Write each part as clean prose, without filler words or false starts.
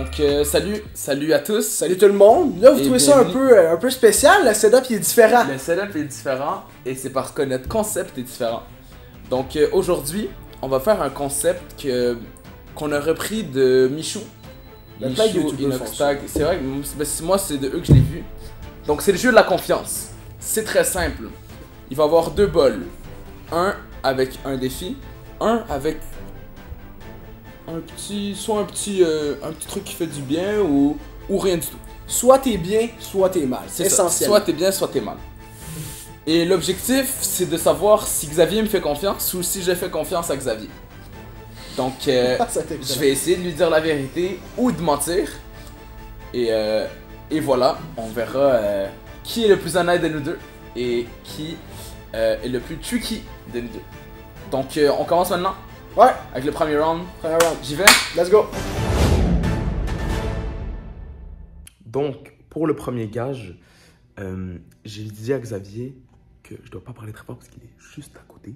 Donc salut à tous. Salut tout le monde. Là, vous Et trouvez ça bienvenue. un peu spécial, le setup il est différent. Le setup est différent et c'est parce que notre concept est différent. Donc aujourd'hui, on va faire un concept qu'on a repris de Michou. Le plein de youtubeurs font ça. Inoxtag. C'est vrai que moi c'est de eux que je l'ai vu. Donc c'est le jeu de la confiance. C'est très simple. Il va y avoir deux bols. Un avec un défi, un avec un petit truc qui fait du bien ou rien du tout. Soit t'es bien, soit t'es mal. C'est C'est ça. essentiel. Soit t'es bien, soit t'es mal. Et l'objectif, c'est de savoir si Xavier me fait confiance ou si je fais confiance à Xavier. Donc, Ça t'excellent. je vais essayer de lui dire la vérité ou de mentir. Et voilà, on verra qui est le plus honnête de nous deux et qui est le plus tricky de nous deux. Donc, on commence maintenant Ouais, avec le premier round. premier round. J'y vais. Let's go. Donc, pour le premier gage, j'ai dit à Xavier que je dois pas parler très fort parce qu'il est juste à côté.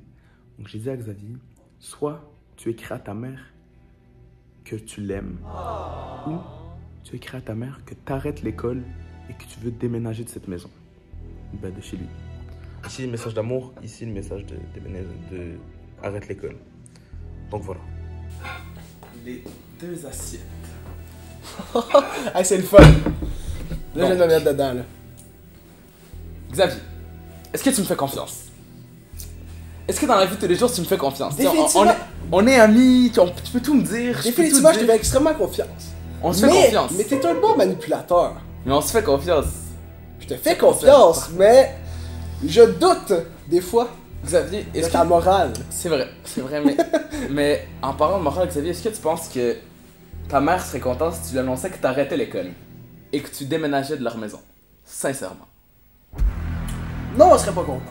Donc, j'ai dit à Xavier, soit tu écris à ta mère que tu l'aimes, ou tu écris à ta mère que tu arrêtes l'école et que tu veux déménager de cette maison. Ben, de chez lui. Ici, le message d'amour, ici, le message de arrête l'école. Donc, voilà. Les deux assiettes. Hey, c'est le fun. Là, je Bon. viens de me mettre dedans, là. Xavier, est-ce que tu me fais confiance? Est-ce que dans la vie de tous les jours, tu me fais confiance? Définitivement. On est amis, tu peux tout me dire. Définitivement, je te te fais extrêmement confiance. On se fait confiance. Mais t'es un bon manipulateur. Mais on se fait confiance. Je te fais confiance, mais je doute des fois Xavier, de est-ce ta que... morale. C'est vrai, mais en parlant de morale, Xavier, est-ce que tu penses que ta mère serait contente si tu lui annonçais que t'arrêtais l'école et que tu déménageais de leur maison? Sincèrement. Non, on serait pas content.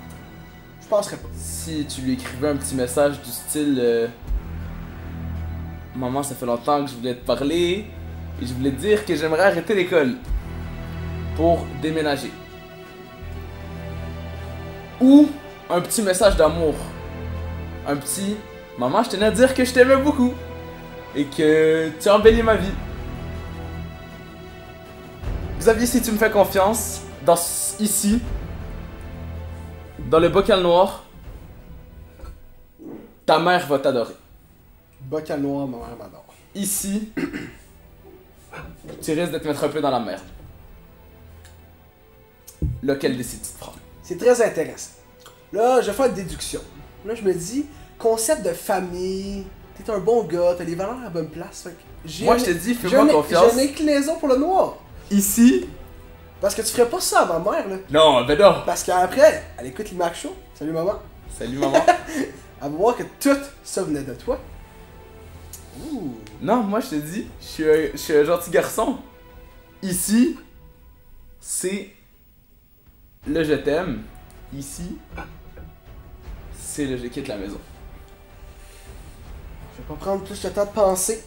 Je penserais pas. Si tu lui écrivais un petit message du style Maman, ça fait longtemps que je voulais te parler et je voulais te dire que j'aimerais arrêter l'école pour déménager. Ou un petit message d'amour. Un petit Maman, je tenais à dire que je t'aimais beaucoup et que tu as embelli ma vie. Xavier, si tu me fais confiance, ici, dans le bocal noir, ta mère va t'adorer. Bocal noir, ma mère m'adore. Ici, tu risques de te mettre un peu dans la merde. Lequel décides-tu de prendre? C'est très intéressant. Là, je vais faire une déduction. Là, je me dis, concept de famille, t'es un bon gars, t'as les valeurs à la bonne place. Fait que j'ai Moi, un- je te dis, j'ai fais-moi un- confiance. J'ai une inclinaison pour le noir. Ici? Parce que tu ferais pas ça à ma mère, là. Non, ben non. Parce qu'après, elle écoute l'Imac Show. Salut maman. Salut, maman. Elle va voir que tout ça venait de toi. Ouh. Non, moi, je te dis, je suis un gentil garçon. Ici, c'est le je t'aime. Ici, c'est le je quitte la maison. Je vais pas prendre plus le temps de penser.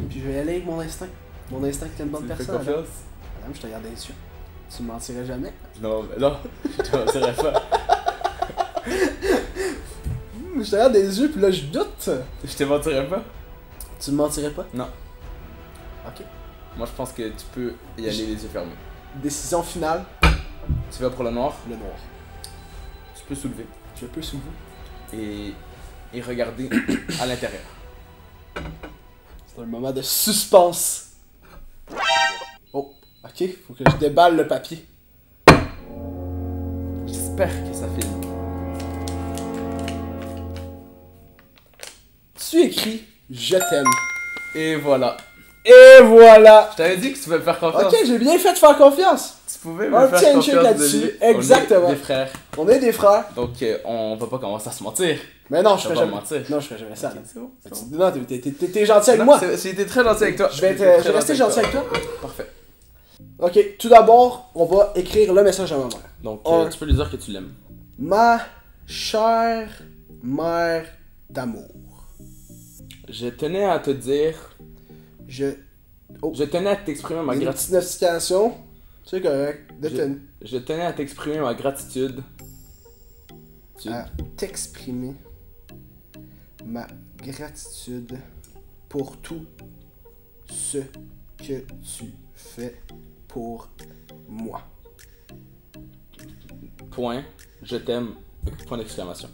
Puis je vais y aller avec mon instinct. Mon instinct qui est une bonne Tu me fais personne. Madame. confiance? Madame, je te regarde les yeux. Tu me mentirais jamais. Non, ben non, je te mentirais pas. Je te regarde les yeux, puis là, je doute. Je te mentirais pas? Tu me mentirais pas? Non. Ok. Moi, je pense que tu peux y aller les yeux fermés. Décision finale, Tu vas pour le noir, le noir. tu peux soulever Je peux s'ouvrir. et regarder à l'intérieur. C'est un moment de suspense. Oh, ok, faut que je déballe le papier. J'espère que ça filme. Tu écris je t'aime. Et voilà. Et voilà. Je t'avais dit que tu pouvais me faire confiance. Ok, j'ai bien fait de faire confiance. Tu pouvais me Un faire petit handshake confiance là-dessus, Denis. exactement. On est des frères. On est des frères. Donc on va pas commencer à se mentir. Mais non, je Ça ferai va jamais. mentir. Non, je ferai jamais ça. Ok, là. c'est bon, c'est bon. Non, t'es gentil avec Non, moi. J'ai été très gentil avec toi. Je vais J'ai été très rester gentil avec toi. Parfait. Ok, tout d'abord, on va écrire le message à ma mère. Donc Un. tu peux lui dire que tu l'aimes. Ma chère mère d'amour. Je tenais à te dire. Je. Oh, Je tenais à t'exprimer ma une gratitude. petite notification. C'est correct. Je tenais à t'exprimer ma gratitude. À t'exprimer ma gratitude pour tout ce que tu fais pour moi. Point. Je t'aime. Point d'exclamation.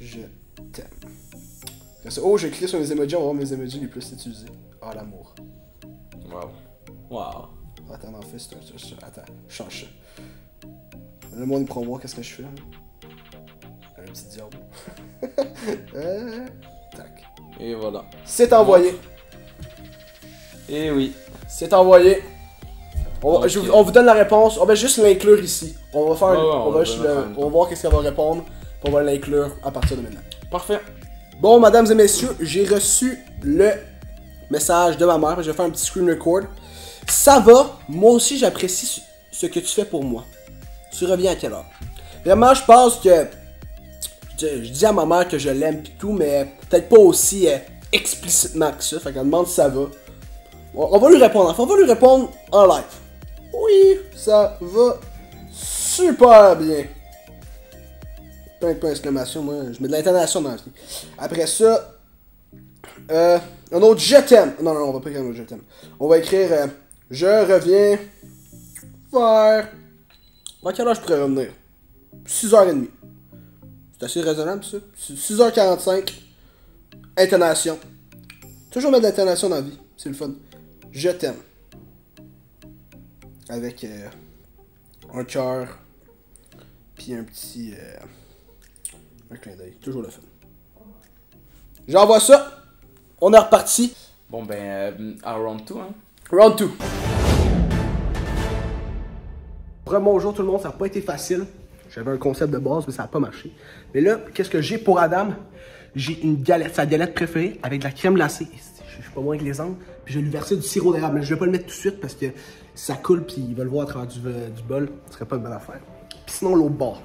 Je t'aime. Oh, j'ai cliqué sur mes emojis, on va voir mes emojis les plus utilisés. Ah, l'amour. Wow. Wow. Attends, en fait, attends, je change ça. Le monde, il pourra voir qu'est-ce que je fais. Un petit diable. Tac. Et voilà. C'est envoyé. Et oui. C'est envoyé. Ok. On vous donne la réponse. On va juste l'inclure ici. On va faire. Ouais, on va juste donner en le- même temps. on va voir qu'est-ce qu'elle va répondre. Puis on va l'inclure à partir de maintenant. Parfait. Bon, mesdames et messieurs, j'ai reçu le message de ma mère. Je vais faire un petit screen record. Ça va. Moi aussi, j'apprécie ce que tu fais pour moi. Tu reviens à quelle heure? Vraiment, je pense que. Je dis à ma mère que je l'aime pis tout, mais peut-être pas aussi explicitement que ça. Fait qu'elle demande si ça va. On va lui répondre. Enfin, on va lui répondre en live. Oui, ça va super bien. Plein de points d'exclamation, moi, je mets de l'intonation dans la vie. Après ça, un autre je t'aime. Non, on va pas écrire un autre je t'aime. On va écrire je reviens vers. À quelle heure je pourrais revenir? 6h30. C'est assez raisonnable ça. 6h45. Intonation. Toujours mettre de l'intonation dans la vie. C'est le fun. Je t'aime. Avec un cœur. Puis un petit. Un clin d'œil. Toujours le fun. J'envoie ça. On est reparti. Bon ben, à round 2, hein. Round 2. Bonjour tout le monde, ça n'a pas été facile. J'avais un concept de base, mais ça n'a pas marché. Mais là, qu'est-ce que j'ai pour Adam? J'ai une galette, sa galette préférée, avec de la crème glacée. Je suis pas moins que les angles. Puis je vais lui verser du sirop d'érable. Mais je vais pas le mettre tout de suite parce que ça coule, puis il va le voir à travers du bol. Ce serait pas une bonne affaire. Puis sinon, l'autre bord.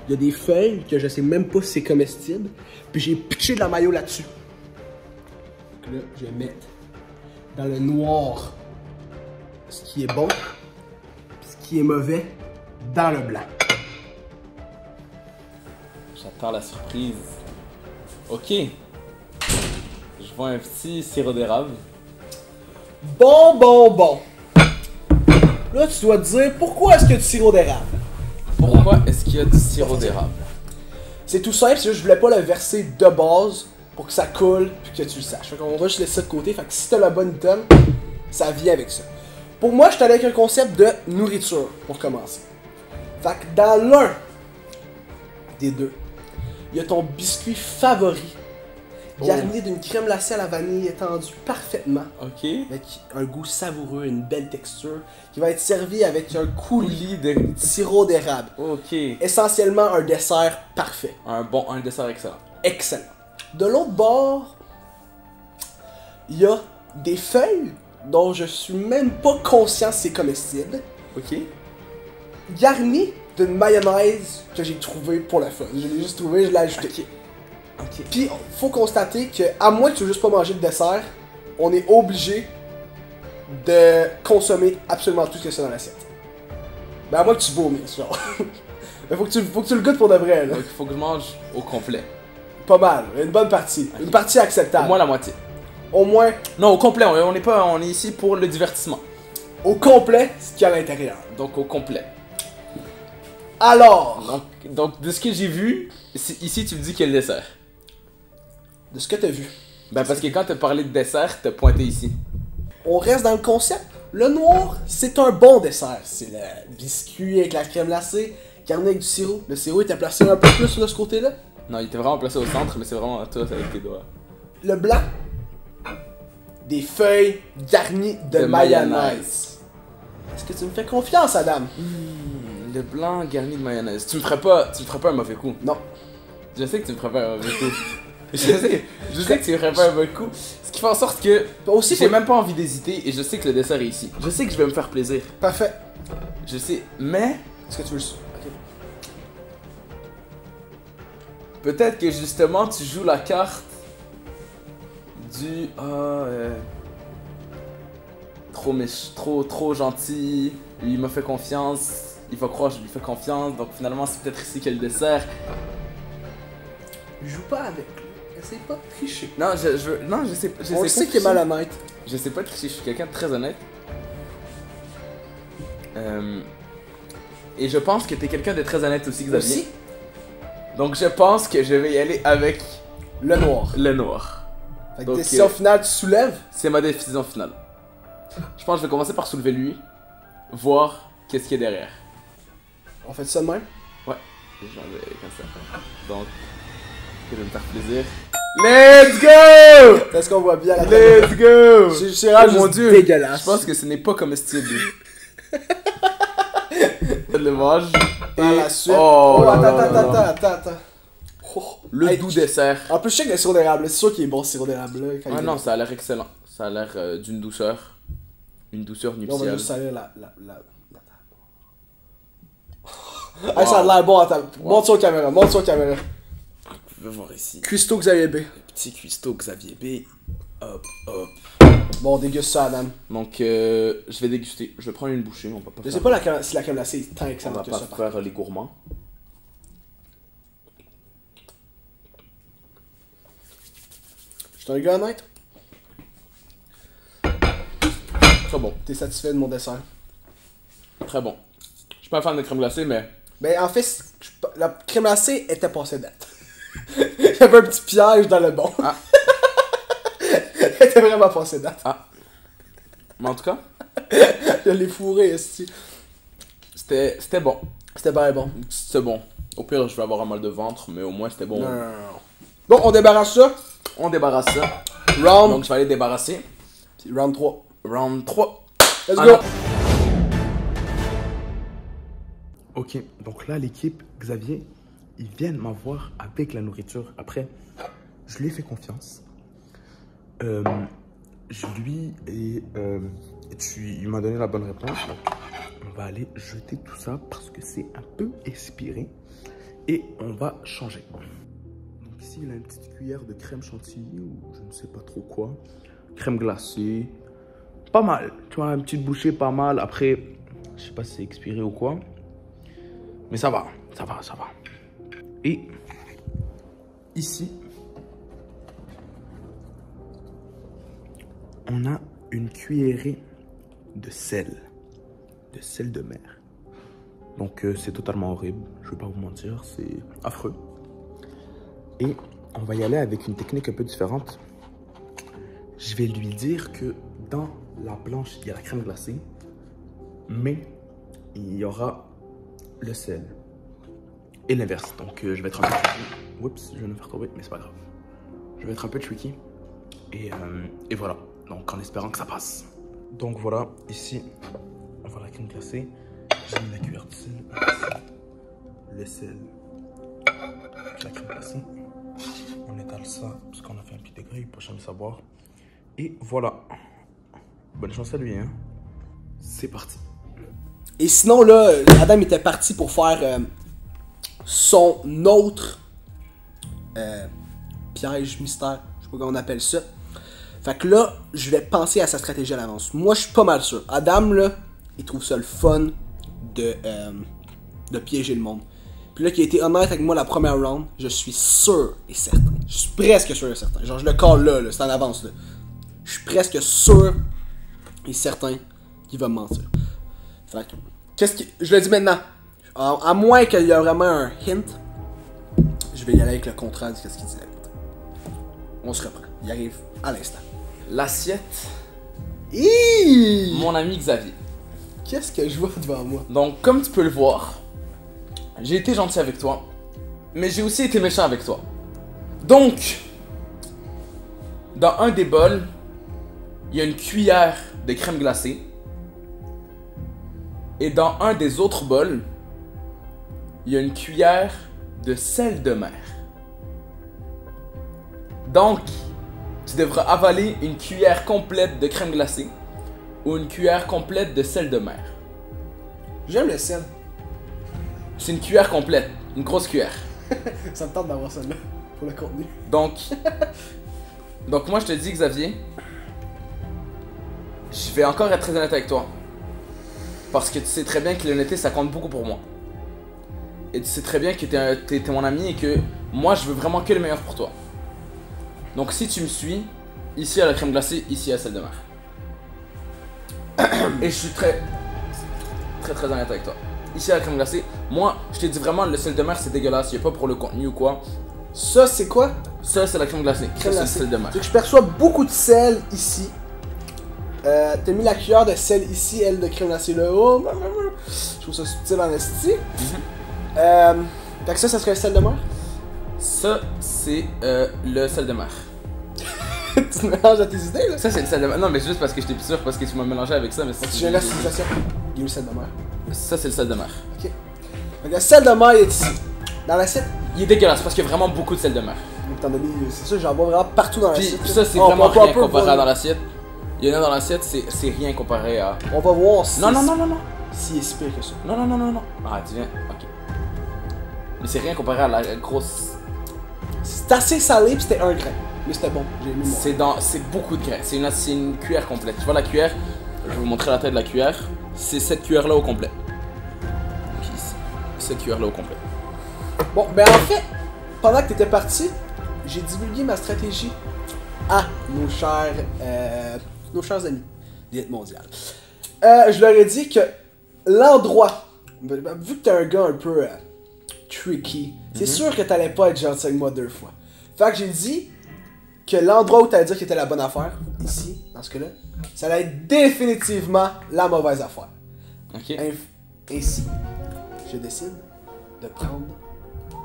Il y a des feuilles que je sais même pas si c'est comestible. Puis j'ai pitché de la mayo là-dessus. Donc là, je vais mettre dans le noir ce qui est bon, puis ce qui est mauvais dans le blanc. J'attends la surprise. Ok. Je vois un petit sirop d'érable. Bon. Là, tu dois te dire, pourquoi est-ce qu'il y a du sirop d'érable? Pourquoi est-ce qu'il y a du sirop d'érable? C'est tout simple, c'est juste que je voulais pas le verser de base pour que ça coule puis que tu le saches. Fait qu'on va juste laisser ça de côté. Fait que si t'as la bonne tonne, ça vient avec ça. Pour moi, je suis allé avec un concept de nourriture pour commencer. Fait que dans l'un des deux, il y a ton biscuit favori, garni d'une crème glacée à la vanille étendue parfaitement, Ok. avec un goût savoureux, une belle texture, qui va être servi avec un coulis de sirop d'érable. Ok. Essentiellement un dessert parfait. Un dessert excellent. Excellent. De l'autre bord, il y a des feuilles dont je suis même pas conscient si c'est comestible, Ok. garnies d'une mayonnaise que j'ai trouvée pour la fun. Je l'ai juste trouvée, je l'ai ajoutée. Ok. Puis, faut constater que, à moins que tu veux juste pas manger de dessert, on est obligé de consommer absolument tout ce que c'est dans l'assiette. Ben, à moins que tu vomisses, genre. Mais faut que tu le goûtes pour de vrai, là. Donc il faut que je mange au complet. Pas mal, une bonne partie. Ok. Une partie acceptable. Au moins la moitié. Au moins, Non, au complet. On est ici pour le divertissement. au complet, ce qu'il y a à l'intérieur. Donc au complet. Alors, Donc de ce que j'ai vu, ici tu me dis qu'il y a le dessert. de ce que t'as vu, Ben parce que quand t'as parlé de dessert, t'as pointé ici. on reste dans le concept. Le noir, c'est un bon dessert. C'est le biscuit avec la crème glacée, garni avec du sirop. Le sirop était placé un peu plus de ce côté-là. Non, il était vraiment placé au centre, mais c'est vraiment toi avec tes doigts. Le blanc, des feuilles garnies de mayonnaise. Est-ce que tu me fais confiance, Adam? Le blanc garni de mayonnaise. Tu me ferais pas un mauvais coup. Non. Je sais que tu me ferais pas un mauvais coup. je sais que tu me ferais pas un mauvais coup. Ce qui fait en sorte que Aussi, j'ai même pas envie d'hésiter et je sais que le dessert est ici. Je sais que je vais me faire plaisir. Parfait. Je sais, mais Est-ce que tu veux... Ok. peut-être que justement tu joues la carte du trop gentil, il m'a fait confiance, il va croire que je lui fais confiance, donc finalement c'est peut-être ici qu'il y a le dessert. Joue pas avec lui. Essaye pas de tricher. Non, non, je sais pas. On le sait qu'il est malhonnête. Je sais pas tricher, je suis quelqu'un de très honnête. Et je pense que t'es quelqu'un de très honnête aussi, Xavier. Aussi? Donc je pense que je vais y aller avec le noir. Le noir. Fait que décision finale, tu soulèves? C'est ma décision finale. Je pense que je vais commencer par soulever lui, voir qu'est-ce qu'il y a derrière. On fait ça de même? Ouais, j'en vais comme ça. Donc, je vais me faire plaisir. Let's go! Est-ce qu'on voit bien la Let's go! C'est vraiment mon Dieu, dégueulasse. Je pense que ce n'est pas comestible. Je le mange. Par la suite. Oh, attends. Oh. Le doux dessert. En plus, je sais que le sirop d'érable, c'est sûr qu'il est bon, ce sirop d'érable là. Ah non, ça a l'air excellent. Ça a l'air d'une douceur. Une douceur nuptiale. On va juste salir la table. Hey, ça a l'air bon, attends. Monte sur la caméra, Je vais voir ici. Cuistot Xavier B. Petit cuistot Xavier B. Hop. Bon, on déguste ça, Adam. Donc, je vais déguster. Je vais prendre une bouchée. On va pas Je sais pas si la crème glacée est tant on excellente va que pas ça. faire les gourmands. Je suis un gars honnête. Très bon. T'es satisfait de mon dessert? Très bon. Je suis pas un fan de crème glacée, mais... Ben, en fait, la crème glacée était passée date. Il y avait un petit piège dans le bon. Ah. Elle était vraiment passée date. Ah. Mais en tout cas... Je l'ai fourré, ici. C'était bon. C'était bien bon. C'était bon. Au pire, je vais avoir un mal de ventre, mais au moins, c'était bon. Non. Bon, on débarrasse ça. On débarrasse ça. Round. Donc, je vais aller débarrasser. Puis round 3. Round 3. Let's Ah go. non. Ok, donc là, l'équipe, Xavier, ils viennent m'avoir avec la nourriture. Après, je lui ai fait confiance. Je lui ai... il m'a donné la bonne réponse. Donc, on va aller jeter tout ça parce que c'est un peu expiré. Et on va changer. Donc ici, il a une petite cuillère de crème chantilly ou je ne sais pas trop quoi. Crème glacée. Pas mal. Tu vois, une petite bouchée, pas mal. Après, je sais pas si c'est expiré ou quoi. Mais ça va. Et ici, on a une cuillerée de sel. De sel de mer. Donc c'est totalement horrible. Je vais pas vous mentir, c'est affreux. Et on va y aller avec une technique un peu différente. Je vais lui dire que dans la blanche, il y a la crème glacée. Mais il y aura le sel. Et l'inverse. Donc je vais être un peu tricky. Oups, je vais me faire tomber, mais c'est pas grave. Je vais être un peu tricky. Et voilà. Donc en espérant que ça passe. Donc voilà, ici, on voit la crème glacée. J'ai mis la cuillère de sel. Le sel. La crème glacée. On étale ça parce qu'on a fait un petit degré, il peut jamais savoir. Et voilà. Bonne chance à lui, hein. C'est parti. Et sinon, là, Adam était parti pour faire son autre piège mystère. Je sais pas comment on appelle ça. Fait que là, je vais penser à sa stratégie à l'avance. Moi, je suis pas mal sûr. Adam, là, il trouve ça le fun de piéger le monde. Puis là, qui a été honnête avec moi la première round, je suis sûr et certain. Je suis presque sûr et certain. Genre, je le colle là, c'est en avance, là. Je suis presque sûr et certain qu'il va me mentir. Fait que, je le dis maintenant. À moins qu'il y ait vraiment un hint, je vais y aller avec le contraire de ce qu'il dit. On se reprend. Il arrive à l'instant. L'assiette. Hiiii! Mon ami Xavier. Qu'est-ce que je vois devant moi? Donc, comme tu peux le voir, j'ai été gentil avec toi, mais j'ai aussi été méchant avec toi. Donc, dans un des bols, il y a une cuillère de crème glacée. Et dans un des autres bols, il y a une cuillère de sel de mer. Donc, tu devras avaler une cuillère complète de crème glacée ou une cuillère complète de sel de mer. J'aime le sel. C'est une cuillère complète, une grosse cuillère. Ça me tente d'avoir celle-là pour le contenu. Donc moi je te dis Xavier, je vais encore être très honnête avec toi. Parce que tu sais très bien que l'honnêteté ça compte beaucoup pour moi. Et tu sais très bien que t'es mon ami et que moi je veux vraiment que le meilleur pour toi. Donc si tu me suis, ici à la crème glacée, ici à la salle de mer. Et je suis très honnête avec toi. Ici à la crème glacée, moi je t'ai dit vraiment le sel de mer c'est dégueulasse, il a pas pour le contenu ou quoi. Ça, c'est quoi? Ça c'est la crème glacée, ça c'est le sel de mer. Donc, je perçois beaucoup de sel ici. T'as mis la cuillère de sel ici, elle de crème glacée là. Oh, je trouve ça subtil en esti. Fait que ça serait le sel de mer? Ça c'est le sel de mer. Tu mélanges à tes idées là? Ça c'est le sel de mer. Non mais juste parce que j'étais plus sûr parce que tu m'as mélangé avec ça mais c'est... Tu viens là, civilisation. Il y a le sel de mer. Ça c'est le sel de mer. Ok. Donc le sel de mer est ici. Dans l'assiette. Il est dégueulasse parce qu'il y a vraiment beaucoup de sel de mer. Étant donné, c'est ça, j'en vois vraiment partout dans Puis l'assiette. ça c'est On vraiment va rien pas comparé voir. à dans l'assiette. Il y en a dans l'assiette, c'est rien comparé à... On va voir si. Non non non non non. Si est si pire que ça. Non non non non non. Ah tu viens, ok. Mais c'est rien comparé à la grosse... C'est assez salé pis c'était un grain. Mais c'était bon, j'ai aimé moi. C'est beaucoup de grains, c'est une cuillère complète. Tu vois la cuillère, je vais vous montrer la taille de la cuillère. C'est cette cuillère là au complet. Donc ici, cette cuillère là au complet. Bon, ben en fait, pendant que t'étais parti, j'ai divulgué ma stratégie à nos chers amis d'élite mondiale. Je leur ai dit que l'endroit, vu que t'es un gars un peu tricky, c'est sûr que t'allais pas être gentil avec moi 2 fois. Fait que j'ai dit que l'endroit où t'allais dire qu'il était la bonne affaire, ici, dans ce cas-là, ça allait être définitivement la mauvaise affaire. Ok. Ainsi, je décide de prendre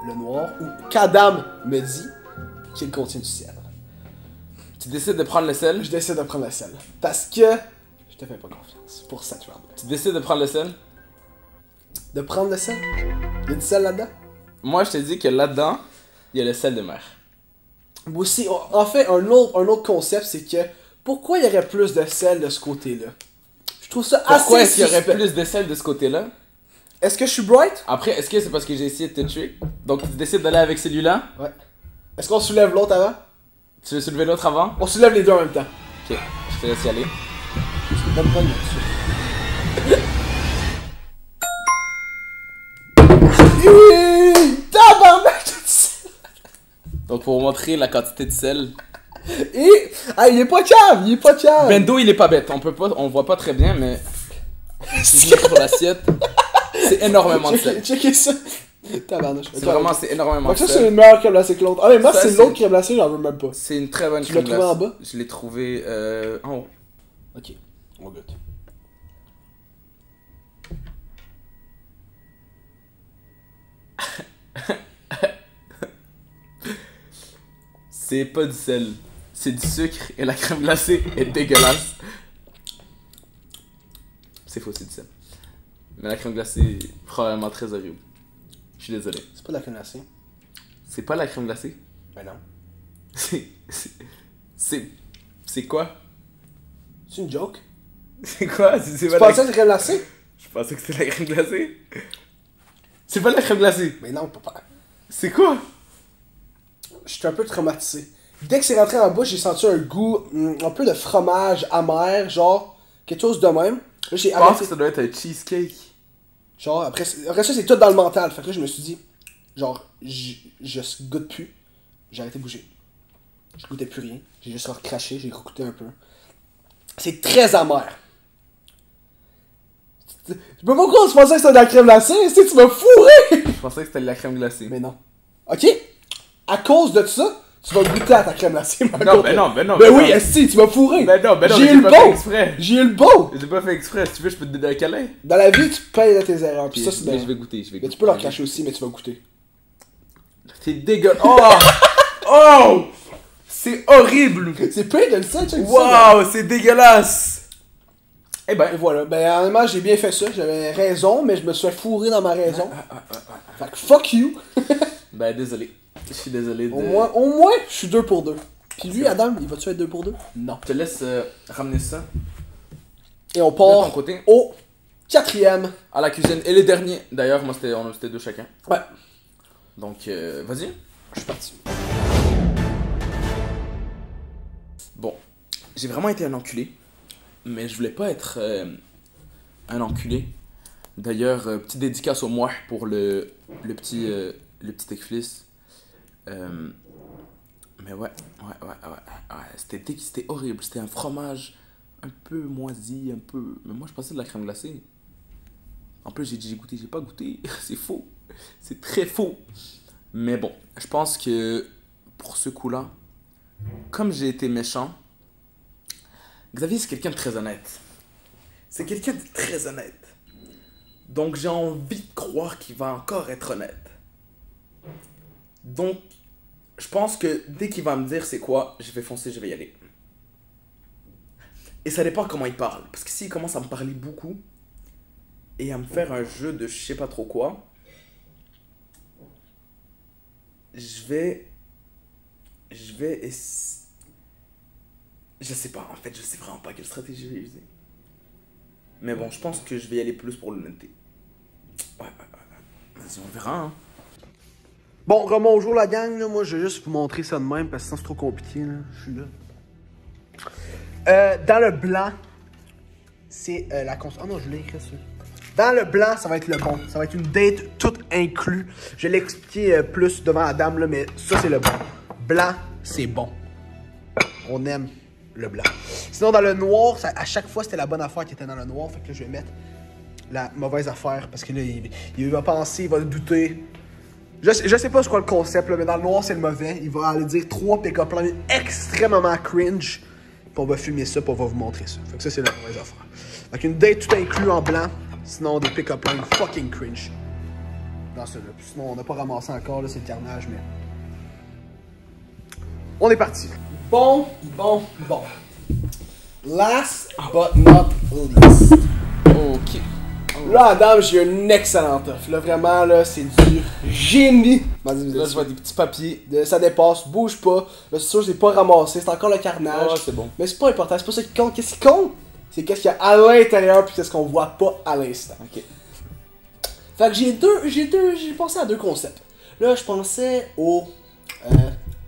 le noir ou qu'Adam me dit qu'il contient du sel. Tu décides de prendre le sel. Je décide de prendre le sel. Parce que je te fais pas confiance pour cette round. Tu décides de prendre le sel. De prendre le sel? Il y a du sel là-dedans? Moi je te dis que là-dedans, il y a le sel de mer. Moi aussi, en fait, un autre concept, c'est que pourquoi il y aurait plus de sel de ce côté-là? Je trouve ça Pourquoi assez est-ce qu'il y aurait suspect. plus de sel de ce côté-là? Est-ce que je suis bright? Après, est-ce que c'est parce que j'ai essayé de te tuer? Donc tu décides d'aller avec celui-là? Ouais. Est-ce qu'on soulève l'autre avant? Tu veux soulever l'autre avant? On soulève les deux en même temps. Ok, je te laisse y aller. Parce que bonne là-dessus. Tabarnak de sel! Donc pour vous montrer la quantité de sel. Et. Ah, il est pas calme! Il est pas calme! Bendo il est pas bête, on voit pas très bien mais... Si je mets sur l'assiette, c'est énormément de sel. Checkez ça! Tabarnak. C'est vraiment, c'est énormément Donc de ça, c'est sel. une meilleure crème glacée que l'autre. Ah, mais moi, Ça, c'est c'est- l'autre crème glacée, j'en veux même pas. C'est une très bonne Tu l'as crème trouvé en glace. bas? Je l'ai trouvé en haut. Ok, on goûte. C'est pas du sel, c'est du sucre et la crème glacée est dégueulasse. C'est faux, c'est du sel. Mais la crème glacée est probablement très horrible. Je suis désolé. C'est pas de la crème glacée? C'est pas la crème glacée? Ben non. C'est quoi? C'est une joke? C'est quoi? C'est Tu pas pensais que c'était crème glacée? Je pensais que c'était la crème glacée. C'est pas la crème glacée. Mais non, papa. C'est quoi? Je suis un peu traumatisé. Dès que c'est rentré en bouche, j'ai senti un goût un peu de fromage amer, genre quelque chose de même. Là, j'ai Je pense arrêté. que ça doit être un cheesecake. Genre, après ça, c'est tout dans le mental. Fait que là, je me suis dit, genre, je goûte plus. J'ai arrêté de bouger. Je goûtais plus rien. J'ai juste recraché, j'ai goûté un peu. C'est très amer. Je sais pas pourquoi tu pensais que c'était de la crème glacée, si tu m'as fourré! Je pensais que c'était de la crème glacée. Mais non. Ok? À cause de ça, tu vas goûter à ta crème glacée, ma Non, gueule. ben non, ben non. Ben ben oui, non. esti, tu m'as fourré! Ben non, J'ai j'ai eu le pas fait bon! exprès. J'ai eu le bon! J'ai pas fait exprès. Si tu veux, je peux te donner un câlin. Dans la vie, tu payes de tes erreurs. Puis ça, c'est Mais de- je vais goûter, je vais Mais goûter. tu peux leur cacher aussi, mais tu vas goûter. C'est dégueulasse. Oh! Oh! C'est horrible! C'est pire de le sel, tu sais. Waouh, c'est dégueulasse! Eh Et ben, voilà, ben honnêtement, j'ai bien fait ça. J'avais raison, mais je me suis fait fourrer dans ma raison. Fait que fuck you! ben désolé. Je suis désolé de... Au moins, je suis 2 pour 2. Puis lui, Adam, il va-tu être 2 pour 2? Non. Je te laisse ramener ça Et on de ton part côté au 4ème. à la cuisine. Et le dernier, d'ailleurs, moi c'était 2 chacun. Ouais, Donc, vas-y. je suis parti. Bon, j'ai vraiment été un enculé, mais je voulais pas être un enculé. D'ailleurs, petite dédicace au moi pour le petit éclisse. Mais ouais. C'était horrible. C'était un fromage un peu moisi, un peu. Mais moi, je pensais de la crème glacée. En plus, j'ai goûté, j'ai pas goûté. C'est faux. C'est très faux. Mais bon, je pense que pour ce coup-là, comme j'ai été méchant, Xavier, c'est quelqu'un de très honnête. C'est quelqu'un de très honnête. Donc, j'ai envie de croire qu'il va encore être honnête. Donc, je pense que dès qu'il va me dire c'est quoi, je vais foncer, je vais y aller. Et ça dépend comment il parle. Parce que s'il commence à me parler beaucoup et à me faire un jeu de je sais pas trop quoi, je vais. Je sais pas, en fait, je sais vraiment pas quelle stratégie je vais user. Mais bon, je pense que je vais y aller plus pour l'honnêteté. Ouais. Vas-y, on verra, hein. Bon, bonjour la gang, là. Moi je vais juste vous montrer ça de même parce que sinon c'est trop compliqué, là. Je suis là. Dans le blanc, c'est la cons... Oh non, je l'ai écrit ça. Dans le blanc, ça va être le bon. Ça va être une date toute inclus. Je vais l'expliquer plus devant la dame, là, mais ça c'est le bon. Blanc, c'est bon. On aime le blanc. Sinon, dans le noir, ça, à chaque fois, c'était la bonne affaire qui était dans le noir. Fait que là, je vais mettre la mauvaise affaire parce que là, il va penser, il va douter. Je sais pas c'est quoi le concept, là, mais dans le noir, c'est le mauvais. Il va aller dire 3 pick-up lines extrêmement cringe. Puis on va filmer ça, puis on va vous montrer ça. Fait que ça, c'est la mauvaise affaire. Fait qu'une date tout inclus en blanc. Sinon, des pick-up lines fucking cringe. Dans ce là. Sinon, on n'a pas ramassé encore, là, c'est le carnage, mais... On est parti. Bon. Last but not least. Ok. Là, Adam, j'ai un excellent offre. Là, vraiment, là, c'est du génie. Vas-y, Là, je vois des petits papiers. ça dépasse, bouge pas. Là, c'est sûr, j'ai pas ramassé. C'est encore le carnage. Ah, c'est bon. Mais c'est pas important, c'est pas ça qui compte. Qu'est-ce qui compte? C'est qu'est-ce qu'il y a à l'intérieur puis qu'est-ce qu'on voit pas à l'instant. Ok. Fait que j'ai pensé à 2 concepts. Là, je pensais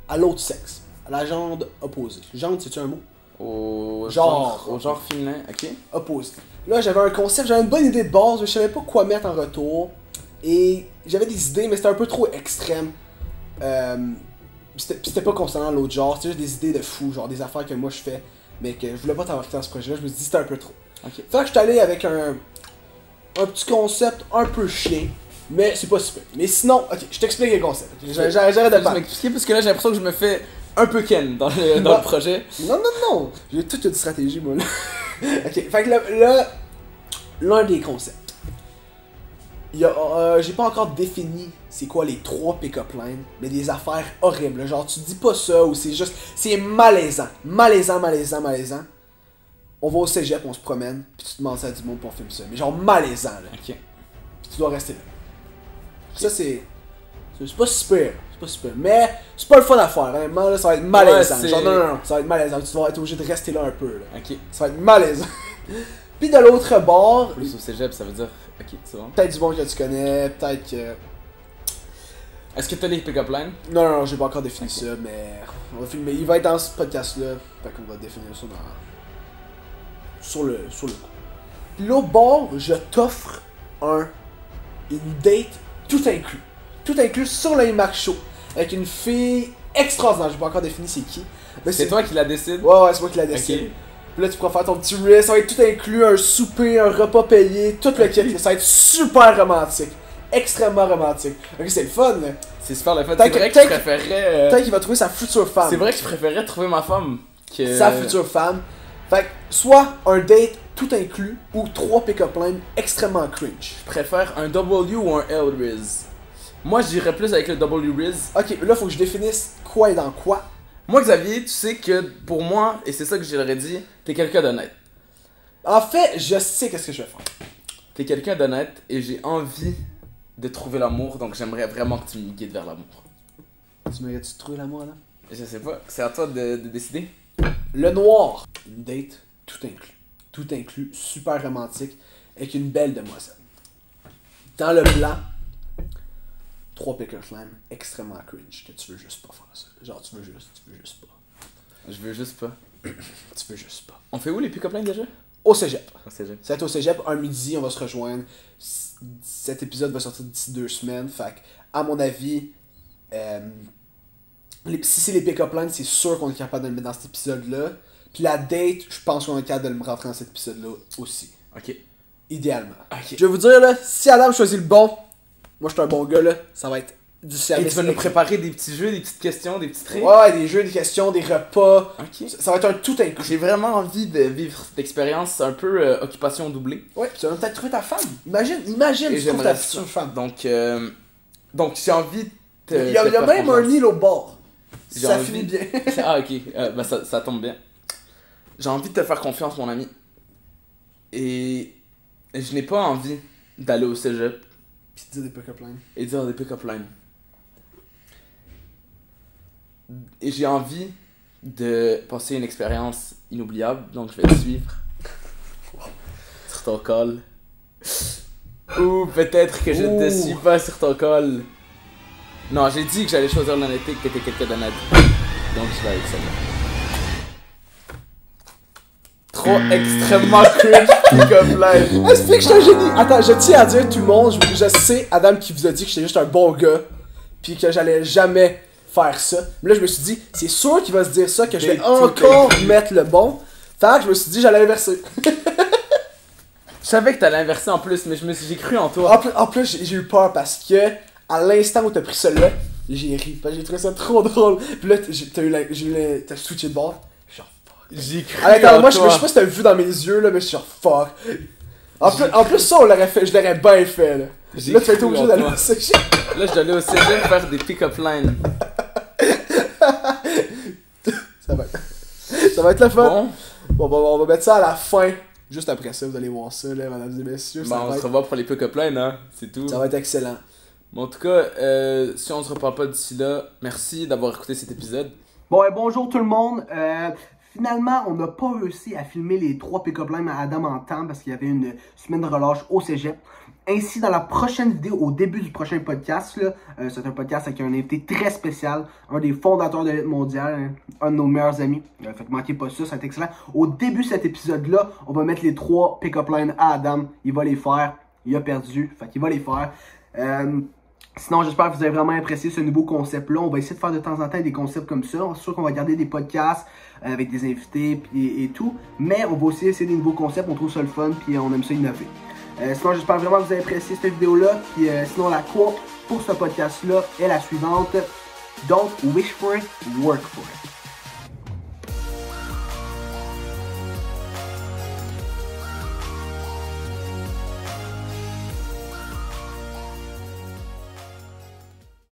à l'autre sexe. À la jante opposée. Jante, c'est-tu un mot? Au Genre. genre féminin, ok. Opposé. Là, j'avais un concept, j'avais une bonne idée de base, mais je savais pas quoi mettre en retour. Et j'avais des idées, mais c'était un peu trop extrême. C'était pas concernant l'autre genre, c'était juste des idées de fou, genre des affaires que moi je fais, mais que je voulais pas t'embarquer dans ce projet-là, je me suis dit c'était un peu trop. Ok. Fait que je suis allé avec un petit concept un peu chien, mais c'est pas super. Mais sinon, ok, je t'explique le concept. J'arrête de Tu parler. m'expliquer parce que là, j'ai l'impression que je me fais un peu ken dans le projet. Non, j'ai toute une stratégie, moi là. Ok, fait que là, l'un des concepts. J'ai pas encore défini c'est quoi les 3 pick-up lines, mais des affaires horribles. Genre, tu dis pas ça ou c'est juste. C'est malaisant. Malaisant. On va au cégep, on se promène, puis tu te demandes ça à du monde pour filmer ça. Mais genre malaisant, là. Ok. Puis tu dois rester là. Ça, c'est. C'est pas super. C'est pas super. Mais c'est pas le fun à faire. Vraiment, là, ça va être malaisant. Ouais, genre, non. Ça va être malaisant. Tu vas être obligé de rester là un peu, là. Ok. Ça va être malaisant. Puis de l'autre bord, Plus au cégep, ça veut dire. Ok, c'est bon. peut-être du monde que tu connais, peut-être que. Est-ce que t'as les pick-up lines? Non, j'ai pas encore défini ça, mais on va filmer. Il va être dans ce podcast-là. Fait qu'on va définir ça sur le coup. Puis l'autre bord, je t'offre une date tout inclus. Tout inclus sur le IMAX Show. Avec une fille extraordinaire. J'ai pas encore défini c'est qui. Mais C'est toi qui la décide? Ouais, c'est moi qui la décide. Ok. Puis là, tu pourras faire ton petit reel, ça va être tout inclus, un souper, un repas payé, tout le kit. Ça va être super romantique. Extrêmement romantique. Ok, c'est le fun, là. C'est super le fait. Tant C'est que- vrai que tant je que- préférerais. Peut-être qu'il va trouver sa future femme. C'est vrai que je préférerais trouver ma femme que. Sa future femme. Fait que, soit un date tout inclus, ou 3 pick-up lines extrêmement cringe. Je préfère un W ou un L Riz. Moi, j'irais plus avec le W Riz. Ok, là, faut que je définisse quoi est dans quoi. Moi, Xavier, tu sais que pour moi, et c'est ça que j'aurais dit, t'es quelqu'un d'honnête. En fait, je sais qu'est-ce que je vais faire. T'es quelqu'un d'honnête et j'ai envie de trouver l'amour, donc j'aimerais vraiment que tu me guides vers l'amour. Tu mérites-tu de trouver l'amour, là? Je sais pas, c'est à toi de décider. Le noir. Une date tout inclus. Tout inclus, super romantique, avec une belle demoiselle. Dans le blanc, 3 pick-up lines extrêmement cringe, que tu veux juste pas faire ça. Genre, tu veux juste pas. Je veux juste pas. Tu veux juste pas. On fait où les pick-up lines déjà? Au cégep. Au cégep. Ça va être au cégep, un midi, on va se rejoindre. Cet épisode va sortir d'ici 2 semaines. Fait que, à mon avis, Si c'est les pick-up lines, c'est sûr qu'on est capable de le mettre dans cet épisode-là. Puis la date, je pense qu'on est capable de le rentrer dans cet épisode-là aussi. Ok. Idéalement. Ok. Je vais vous dire, là, si Adam choisit le bon, moi je suis un bon gars, là, ça va être du Et service. tu vas nous préparer des petits jeux, des petites questions, des petits traits? Ouais, des jeux, des questions, des repas. Ok. Ça va être un tout inclus. J'ai vraiment envie de vivre cette expérience un peu occupation doublée. Ouais, puis tu vas peut-être trouver ta femme. Imagine, Et tu trouves j'aimerais ta ça. future femme. Donc j'ai envie de Il y a même un île au bord. J'ai Ça envie- finit bien. Ah ok, bah ça tombe bien. J'ai envie de te faire confiance mon ami. Et je n'ai pas envie d'aller au cégep Puis tu dis des pick-up lines. et dire des pick-up lines. Et j'ai envie de passer une expérience inoubliable, donc je vais te suivre sur ton col. Ou peut-être que je ne te Ouh. suis pas sur ton col. Non, j'ai dit que j'allais choisir l'honnêteté, que t'étais quelqu'un d'honnête. Donc je vais avec celle-là. Trop extrêmement cringe pick-up line. Explique que je suis un génie. Attends, je tiens à dire tout le monde, je sais, Adam qui vous a dit que j'étais juste un bon gars, puis que j'allais jamais faire ça. Mais là, je me suis dit, c'est sûr qu'il va se dire ça, que je vais Mais encore mettre le bon. Fait que je me suis dit, j'allais inverser. Je savais que t'allais inverser en plus, mais j'ai cru en toi. En plus, j'ai eu peur parce que, à l'instant où t'as pris celui-là, j'ai ri. Parce que j'ai trouvé ça trop drôle. Puis là, t'as switché de bord. Genre, fuck. J'ai cru Attends, en moi, je toi. sais pas si t'as vu dans mes yeux, là, mais je suis genre, fuck. En plus, ça, on l'aurait fait, je l'aurais bien fait, là. J'ai Là, tu vas être cru obligé en d'aller toi. au sécher. Là, je dois aller au cégep faire des pick-up lines. Ça va être le fun. Bon, Bon, on va mettre ça à la fin. Juste après ça, vous allez voir ça, là, mesdames et messieurs. bah, on se revoit pour les pick-up lines, hein. C'est tout. Ça va être excellent. Bon, en tout cas, si on se reparle pas d'ici là, merci d'avoir écouté cet épisode. Bon, bonjour tout le monde. Finalement, on n'a pas réussi à filmer les 3 pick-up lines à Adam en temps parce qu'il y avait une semaine de relâche au cégep. Ainsi, dans la prochaine vidéo, au début du prochain podcast, là, c'est un podcast avec un invité très spécial, un des fondateurs de l'élite mondiale, hein, un de nos meilleurs amis. Fait que manquez pas ça, ça va être excellent. Au début de cet épisode-là, on va mettre les 3 pick-up lines à Adam. Il va les faire. Il a perdu, fait qu'il va les faire. Sinon, j'espère que vous avez vraiment apprécié ce nouveau concept-là. On va essayer de faire de temps en temps des concepts comme ça. C'est sûr qu'on va garder des podcasts avec des invités et tout. Mais on va aussi essayer des nouveaux concepts. On trouve ça le fun puis on aime ça innover. Sinon, j'espère vraiment que vous avez apprécié cette vidéo-là. Puis sinon, la quote pour ce podcast-là est la suivante. Don't wish for it, work for it.